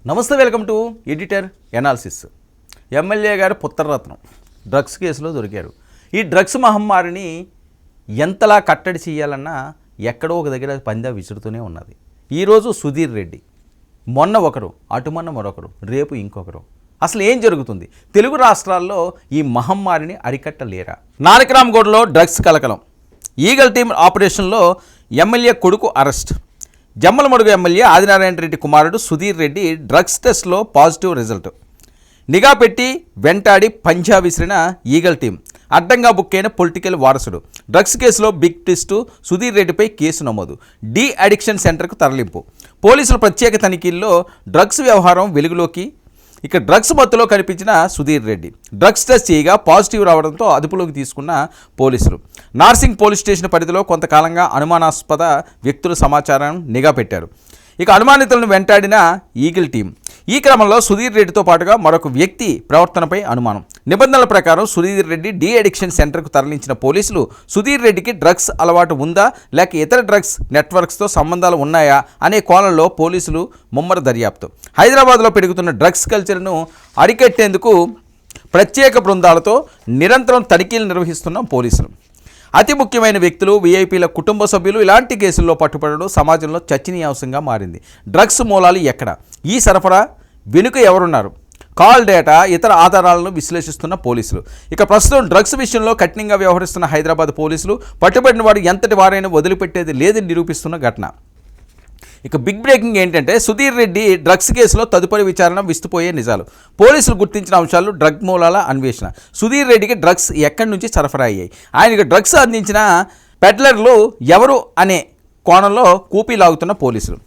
నమస్తే, welcome to editor analysis. MLA గారు పుత్రరత్నం drugs కేసులో దొరికారు. ఈ డ్రగ్స్ మహమ్మారిని ఎంతలా కట్టడి చేయాలన్నా ఎక్కడో ఒక దగ్గర పందా విసురుతూనే ఉన్నది. ఈరోజు సుధీర్ రెడ్డి, మొన్న ఒకరు, అటుమన్న మరొకరు, రేపు ఇంకొకరు. అసలు ఏం జరుగుతుంది? తెలుగు రాష్ట్రాల్లో ఈ మహమ్మారిని అరికట్టలేరా? నానక్రామ్గూడలో డ్రగ్స్ కలకలం. ఈగల్ టీమ్ ఆపరేషన్లో ఎమ్మెల్యే కొడుకు అరెస్ట్. జమ్మలమడుగు ఎమ్మెల్యే ఆదినారాయణ రెడ్డి కుమారుడు సుధీర్ రెడ్డి డ్రగ్స్ టెస్ట్లో పాజిటివ్ రిజల్ట్. నిఘా పెట్టి వెంటాడి పంజా విసిరిన ఈగల్ టీం. అడ్డంగా బుక్ అయిన పొలిటికల్ వారసుడు. డ్రగ్స్ కేసులో బిగ్ ట్విస్ట్. సుధీర్ రెడ్డిపై కేసు నమోదు. డి అడిక్షన్ సెంటర్కు తరలింపు. పోలీసుల ప్రత్యేక తనిఖీల్లో డ్రగ్స్ వ్యవహారం వెలుగులోకి. ఇక డ్రగ్స్ మత్తులో కనిపించిన సుధీర్ రెడ్డి డ్రగ్స్ టెస్ట్ చేయగా పాజిటివ్ రావడంతో అదుపులోకి తీసుకున్న పోలీసులు. నార్సింగ్ పోలీస్ స్టేషన్ పరిధిలో కొంతకాలంగా అనుమానాస్పద వ్యక్తుల సమాచారం నిఘా పెట్టారు. ఇక అనుమానితులను వెంటాడిన ఈగిల్ టీం. ఈ క్రమంలో సుధీర్ రెడ్డితో పాటుగా మరొక వ్యక్తి ప్రవర్తనపై అనుమానం. నిబంధనల ప్రకారం సుధీర్ రెడ్డి డి అడిక్షన్ సెంటర్కు తరలించిన పోలీసులు సుధీర్ రెడ్డికి డ్రగ్స్ అలవాటు ఉందా లేక ఇతర డ్రగ్స్ నెట్వర్క్స్తో సంబంధాలు ఉన్నాయా అనే కోణంలో పోలీసులు ముమ్మర దర్యాప్తు. హైదరాబాద్లో పెరుగుతున్న డ్రగ్స్ కల్చర్ను అరికట్టేందుకు ప్రత్యేక బృందాలతో నిరంతరం తనిఖీలు నిర్వహిస్తున్న పోలీసులు. అతి ముఖ్యమైన వ్యక్తులు, వీఐపీల కుటుంబ సభ్యులు ఇలాంటి కేసుల్లో పట్టుబడడం సమాజంలో చర్చనీయాంశంగా మారింది. డ్రగ్స్ మూలాలు ఎక్కడ? ఈ సరఫరా వెనుక ఎవరున్నారు? కాల్ డేటా, ఇతర ఆధారాలను విశ్లేషిస్తున్న పోలీసులు. ఇక ప్రస్తుతం డ్రగ్స్ విషయంలో కఠినంగా వ్యవహరిస్తున్న హైదరాబాద్ పోలీసులు పట్టుబడిన వాడు ఎంతటి వారైనా వదిలిపెట్టేది లేదని నిరూపిస్తున్న ఘటన. ఇక బిగ్ బ్రేకింగ్ ఏంటంటే సుధీర్ రెడ్డి డ్రగ్స్ కేసులో తదుపరి విచారణ విస్తుపోయే నిజాలు. పోలీసులు గుర్తించిన అంశాలు, డ్రగ్ మూలాల అన్వేషణ. సుధీర్ రెడ్డికి డ్రగ్స్ ఎక్కడి నుంచి సరఫరా అయ్యాయి? ఆయనకి డ్రగ్స్ అందించిన పెడ్లర్లు ఎవరు అనే కోణంలో కూపీ లాగుతున్న పోలీసులు.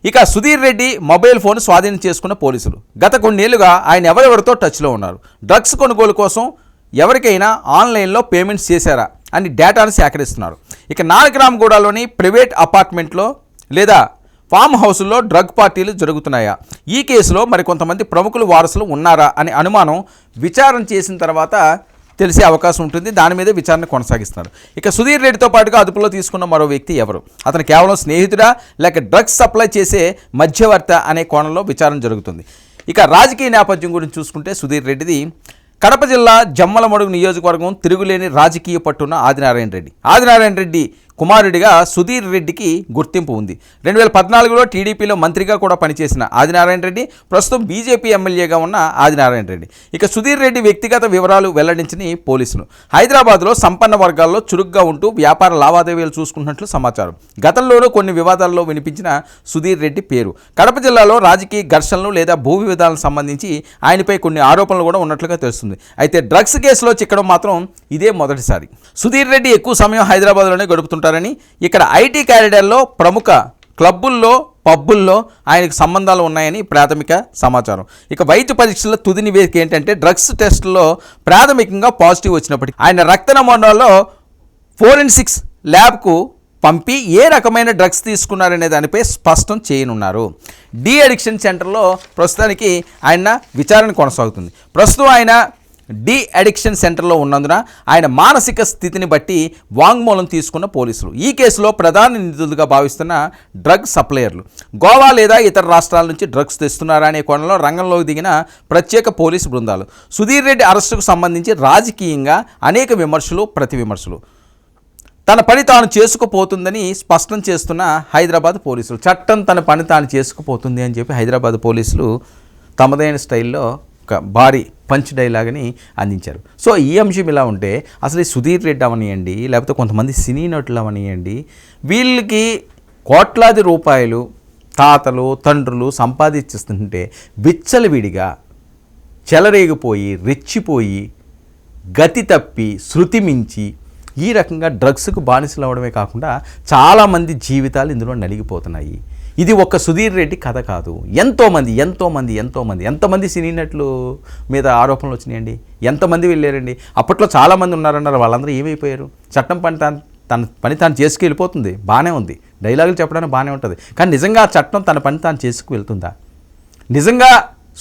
ఇక సుధీర్ రెడ్డి మొబైల్ ఫోన్ స్వాధీనం చేసుకున్న పోలీసులు. గత కొన్నేళ్లుగా ఆయన ఎవరెవరితో టచ్లో ఉన్నారు? డ్రగ్స్ కొనుగోలు కోసం ఎవరికైనా ఆన్లైన్లో పేమెంట్స్ చేశారా అని డేటాను సేకరిస్తున్నారు. ఇక నానక్రామ్గూడలోని ప్రైవేట్ అపార్ట్మెంట్లో లేదా ఫామ్ హౌస్లో డ్రగ్ పార్టీలు జరుగుతున్నాయా? ఈ కేసులో మరికొంతమంది ప్రముఖులు వారసులు ఉన్నారా అనే అనుమానం విచారణ చేసిన తర్వాత తెలిసే అవకాశం ఉంటుంది. దాని మీద విచారణ కొనసాగిస్తున్నారు. ఇక సుధీర్ రెడ్డితో పాటుగా అదుపులో తీసుకున్న మరో వ్యక్తి ఎవరు? అతను కేవలం స్నేహితుడా లేక డ్రగ్స్ సప్లై చేసే మధ్యవర్తి అనే కోణంలో విచారణ జరుగుతుంది. ఇక రాజకీయ నేపథ్యం గురించి చూసుకుంటే సుధీర్ రెడ్డిది కడప జిల్లా జమ్మలమడుగు నియోజకవర్గం. తిరుగులేని రాజకీయ పట్టున్న ఆదినారాయణ రెడ్డి కుమారుడిగా సుధీర్ రెడ్డికి గుర్తింపు ఉంది. 2014లో టీడీపీలో మంత్రిగా కూడా పనిచేసిన ఆదినారాయణ రెడ్డి ప్రస్తుతం బీజేపీ ఎమ్మెల్యేగా ఉన్న ఆదినారాయణ రెడ్డి. ఇక సుధీర్ రెడ్డి వ్యక్తిగత వివరాలు వెల్లడించిన పోలీసులు. హైదరాబాద్లో సంపన్న వర్గాల్లో చురుగ్గా ఉంటూ వ్యాపార లావాదేవీలు చూసుకున్నట్లు సమాచారం. గతంలోనూ కొన్ని వివాదాల్లో వినిపించిన సుధీర్ రెడ్డి పేరు. కడప జిల్లాలో రాజకీయ ఘర్షణలు లేదా భూ వివాదాలకు సంబంధించి ఆయనపై కొన్ని ఆరోపణలు కూడా ఉన్నట్లుగా తెలుస్తుంది. అయితే డ్రగ్స్ కేసులో చిక్కడం మాత్రం ఇదే మొదటిసారి. సుధీర్ రెడ్డి ఎక్కువ సమయం హైదరాబాద్లోనే గడుపుతుంటారని, ఇక్కడ ఐటీ కారిడార్లో ప్రముఖ క్లబ్బుల్లో, పబ్బుల్లో ఆయనకు సంబంధాలు ఉన్నాయని ప్రాథమిక సమాచారం. ఇక వైద్య పరీక్షల తుది నివేదిక ఏంటంటే డ్రగ్స్ టెస్టుల్లో ప్రాథమికంగా పాజిటివ్ వచ్చినప్పటికీ ఆయన రక్త నమూనాలో ఫోరెన్సిక్స్ ల్యాబ్కు పంపి ఏ రకమైన డ్రగ్స్ తీసుకున్నారనే దానిపై స్పష్టం చేయనున్నారు. డి అడిక్షన్ సెంటర్లో ప్రస్తుతానికి ఆయన విచారణ కొనసాగుతుంది. ప్రస్తుతం ఆయన డి అడిక్షన్ సెంటర్లో ఉన్నందున ఆయన మానసిక స్థితిని బట్టి వాంగ్మూలం తీసుకున్న పోలీసులు. ఈ కేసులో ప్రధాన నిందితులుగా భావిస్తున్న డ్రగ్ సప్లయర్లు గోవా లేదా ఇతర రాష్ట్రాల నుంచి డ్రగ్స్ తెస్తున్నారా అనే కోణంలో రంగంలోకి దిగిన ప్రత్యేక పోలీసు బృందాలు. సుధీర్ రెడ్డి అరెస్టుకు సంబంధించి రాజకీయంగా అనేక విమర్శలు, ప్రతి విమర్శలు. తన పని తాను చేసుకుపోతుందని స్పష్టం చేస్తున్న హైదరాబాద్ పోలీసులు. చట్టం తన పని తాను చేసుకుపోతుంది అని చెప్పి హైదరాబాద్ పోలీసులు తమదైన స్టైల్లో ఒక భారీ పంచ్ డైలాగ్ని అందించారు. సో ఈ అంశం ఇలా ఉంటే అసలు ఈ సుధీర్ రెడ్డి అవనియండి, లేకపోతే కొంతమంది సినీ నటులు అవనియండి, వీళ్ళకి కోట్లాది రూపాయలు తాతలు తండ్రులు సంపాదించేస్తుంటే విచ్చలవిడిగా చెలరేగిపోయి, రెచ్చిపోయి, గతి తప్పి, శృతి మించి ఈ రకంగా డ్రగ్స్కు బానిసలు అవడమే కాకుండా చాలామంది జీవితాలు ఇందులో నలిగిపోతున్నాయి. ఇది ఒక్క సుధీర్ రెడ్డి కథ కాదు. ఎంతమంది సినీ నటులు మీద ఆరోపణలు వచ్చినాయండి? ఎంతమంది వెళ్ళారండి? అప్పట్లో చాలామంది ఉన్నారన్నారు. వాళ్ళందరూ ఏమైపోయారు? చట్టం తన పని తాను చేసుకు వెళ్ళిపోతుంది, బాగానే ఉంది, డైలాగులు చెప్పడానికి బాగానే ఉంటుంది. కానీ నిజంగా ఆ చట్టం తన పని తాను చేసుకు వెళ్తుందా? నిజంగా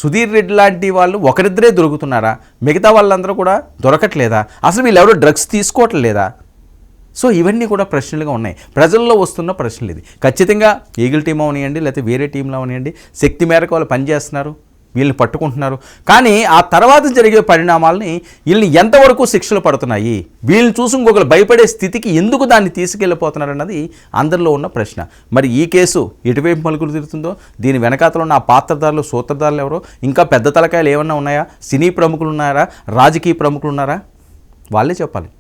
సుధీర్ రెడ్డి లాంటి వాళ్ళు ఒకరిద్దరే దొరుకుతున్నారా? మిగతా వాళ్ళందరూ కూడా దొరకట్లేదా? అసలు వీళ్ళు ఎవరో డ్రగ్స్ తీసుకోవట్లేదా? సో ఇవన్నీ కూడా ప్రశ్నలుగా ఉన్నాయి, ప్రజల్లో వస్తున్న ప్రశ్నలు. ఇది ఖచ్చితంగా ఈగిల్ టీం అవనియండి, లేకపోతే వేరే టీంలో అవనియండి, శక్తి మేరకు వాళ్ళు పనిచేస్తున్నారు, వీళ్ళని పట్టుకుంటున్నారు. కానీ ఆ తర్వాత జరిగే పరిణామాలని వీళ్ళని ఎంతవరకు శిక్షలు పడుతున్నాయి, వీళ్ళని చూసి ఇంకొకరు భయపడే స్థితికి ఎందుకు దాన్ని తీసుకెళ్ళిపోతున్నారు అన్నది అందరిలో ఉన్న ప్రశ్న. మరి ఈ కేసు ఎటువైపు మలుపులు తిరుగుతుందో, దీని వెనకాతలో ఉన్న ఆ పాత్రధారులు, సూత్రధారులు ఎవరో, ఇంకా పెద్ద తలకాయలు ఏమన్నా ఉన్నాయా, సినీ ప్రముఖులు ఉన్నారా, రాజకీయ ప్రముఖులు ఉన్నారా, వాళ్ళే చెప్పాలి.